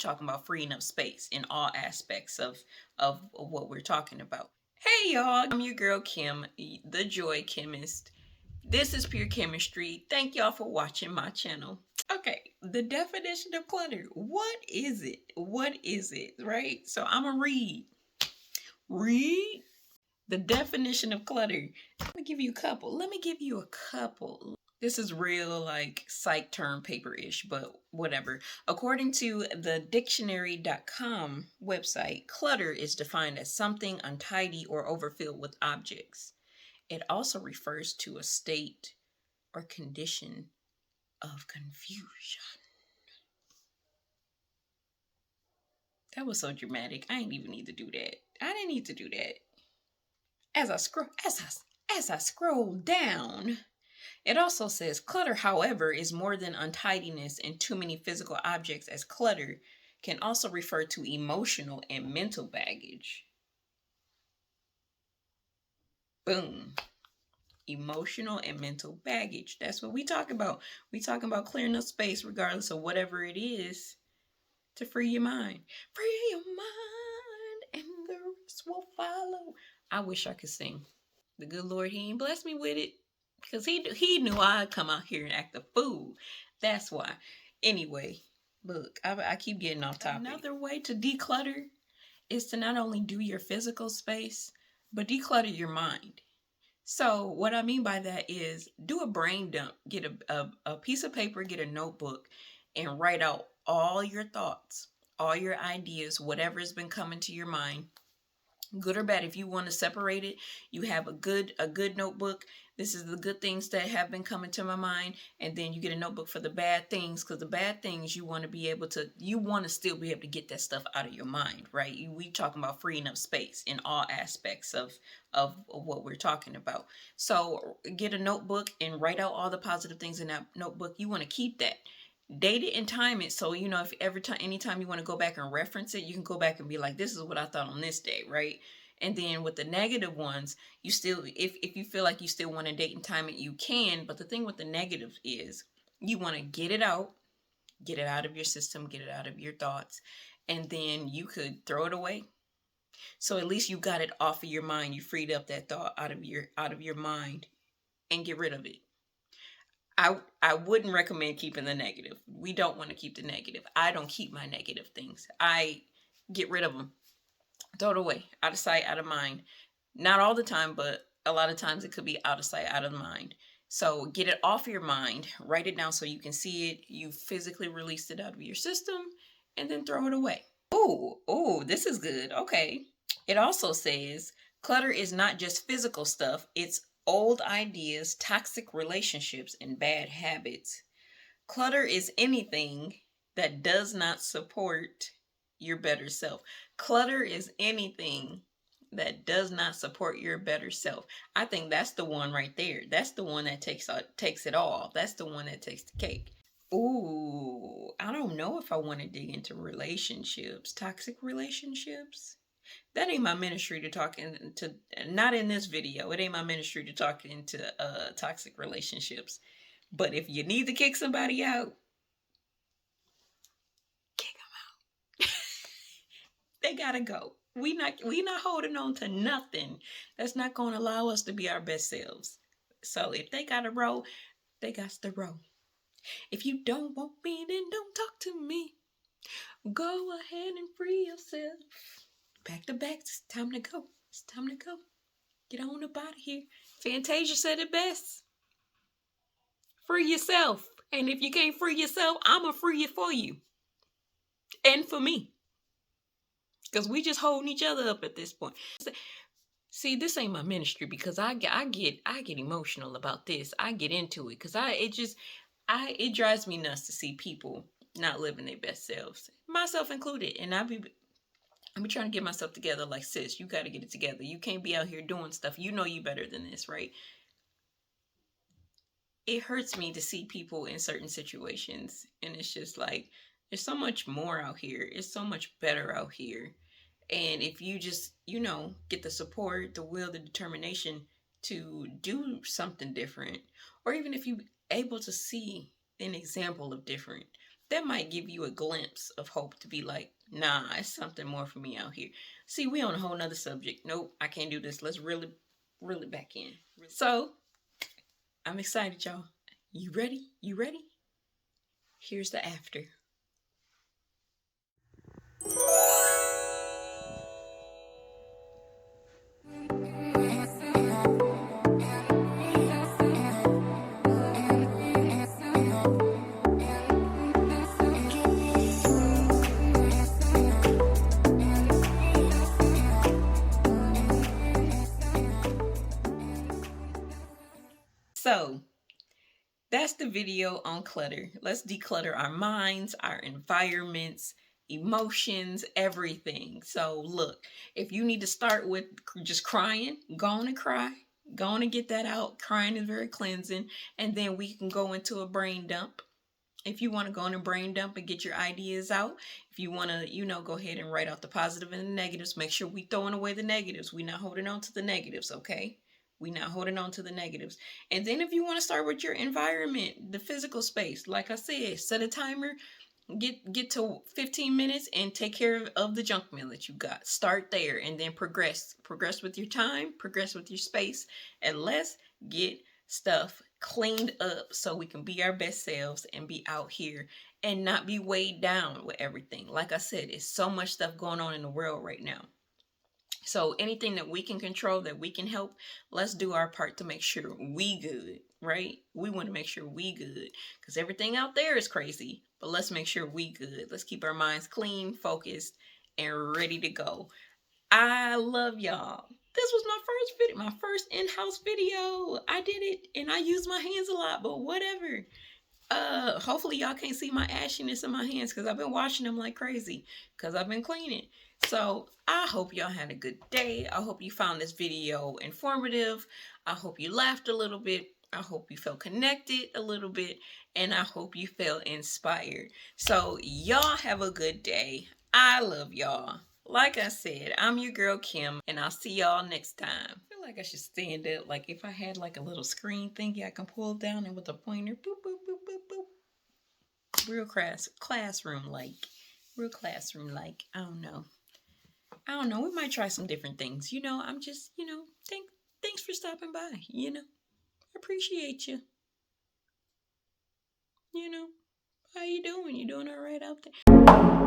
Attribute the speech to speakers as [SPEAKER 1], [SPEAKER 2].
[SPEAKER 1] talking about freeing up space in all aspects of what we're talking about. Hey y'all, I'm your girl Kim, the Joy Chemist. This is Pure Chemistry. Thank y'all for watching my channel. Okay, the definition of clutter. What is it? What is it? Right? So I'm gonna read the definition of clutter. Let me give you a couple. This is real like psych term paper-ish, but whatever. According to the dictionary.com website, clutter is defined as something untidy or overfilled with objects. It also refers to a state or condition of confusion. That was so dramatic. I didn't even need to do that. I didn't need to do that. As I scroll down, it also says clutter, however, is more than untidiness and too many physical objects, as clutter can also refer to emotional and mental baggage. Boom. Emotional and mental baggage. That's what we talk about. We talking about clearing up space regardless of whatever it is to free your mind. Free your mind and the rest will follow. I wish I could sing. The good Lord, he ain't blessed me with it. Because he knew I'd come out here and act a fool. That's why. Anyway, look, I keep getting off topic. Another way to declutter is to not only do your physical space, but declutter your mind. So what I mean by that is do a brain dump. Get a piece of paper, get a notebook, and write out all your thoughts, all your ideas, whatever's been coming to your mind. Good or bad, if you want to separate it, you have a good notebook. This is the good things that have been coming to my mind, and then you get a notebook for the bad things, because the bad things you want to still be able to get that stuff out of your mind, right? We talking about freeing up space in all aspects of what we're talking about. So get a notebook and write out all the positive things in that notebook. You want to keep that. Date it and time it, so you know if anytime you want to go back and reference it, you can go back and be like, this is what I thought on this day, right? And then with the negative ones, you still, if you feel like you still want to date and time it, you can. But the thing with the negatives is you want to get it out of your system, get it out of your thoughts, and then you could throw it away. So at least you got it off of your mind. You freed up that thought out of your mind and get rid of it. I wouldn't recommend keeping the negative. We don't want to keep the negative. I don't keep my negative things. I get rid of them. Throw it away. Out of sight, out of mind. Not all the time, but a lot of times it could be out of sight, out of mind. So get it off your mind. Write it down so you can see it. You physically released it out of your system, and then throw it away. Oh, this is good. Okay. It also says clutter is not just physical stuff. It's old ideas, toxic relationships, and bad habits. Clutter is anything that does not support your better self. Clutter is anything that does not support your better self. I think that's the one right there. That's the one that takes it all. That's the one that takes the cake. Ooh, I don't know if I want to dig into relationships, toxic relationships. That ain't my ministry to talk into, not in this video. It ain't my ministry to talk into toxic relationships. But if you need to kick somebody out, kick them out. They gotta go. We not holding on to nothing that's not gonna allow us to be our best selves. So if they gotta roll, they got to roll. If you don't want me, then don't talk to me. Go ahead and free yourself. Back to back, it's time to go. It's time to go. Get on up out of here. Fantasia said it best. Free yourself. And if you can't free yourself, I'ma free it for you. And for me. Because we just holding each other up at this point. See, this ain't my ministry because I get emotional about this. I get into it because it drives me nuts to see people not living their best selves, myself included. And I'm trying to get myself together like, sis, you got to get it together. You can't be out here doing stuff. You know you better than this, right? It hurts me to see people in certain situations. And it's just like, there's so much more out here. It's so much better out here. And if you just, get the support, the will, the determination to do something different, or even if you're able to see an example of different, that might give you a glimpse of hope to be like, nah, it's something more for me out here. See, we on a whole nother subject. Nope, I can't do this. Let's really back in. So I'm excited, y'all. You ready? You ready? Here's the after. So that's the video on clutter. Let's declutter our minds, our environments, emotions, everything. So look, if you need to start with just crying, go on and cry. Go on and get that out. Crying is very cleansing. And then we can go into a brain dump. If you want to go on a brain dump and get your ideas out, if you want to, go ahead and write out the positive and the negatives, make sure we throwing away the negatives. We're not holding on to the negatives, okay? We're not holding on to the negatives. And then if you want to start with your environment, the physical space, like I said, set a timer, get to 15 minutes and take care of the junk mail that you got. Start there and then progress with your time, progress with your space, and let's get stuff cleaned up so we can be our best selves and be out here and not be weighed down with everything. Like I said, it's so much stuff going on in the world right now. So anything that we can control, that we can help, let's do our part to make sure we good, right? We want to make sure we good because everything out there is crazy, but let's make sure we good. Let's keep our minds clean, focused, and ready to go. I love y'all. This was my first video, my first in-house video. I did it and I use my hands a lot, but whatever. Hopefully y'all can't see my ashiness in my hands because I've been washing them like crazy because I've been cleaning. So I hope y'all had a good day. I hope you found this video informative. I hope you laughed a little bit. I hope you felt connected a little bit. And I hope you felt inspired. So y'all have a good day. I love y'all. Like I said, I'm your girl Kim, and I'll see y'all next time. I feel like I should stand up. Like if I had like a little screen thingy I can pull down and with a pointer, boop, boop, boop, boop, boop. Real classroom like. Real classroom like. I don't know. We might try some different things. I'm just, thanks for stopping by. Appreciate you. How you doing? You doing all right out there?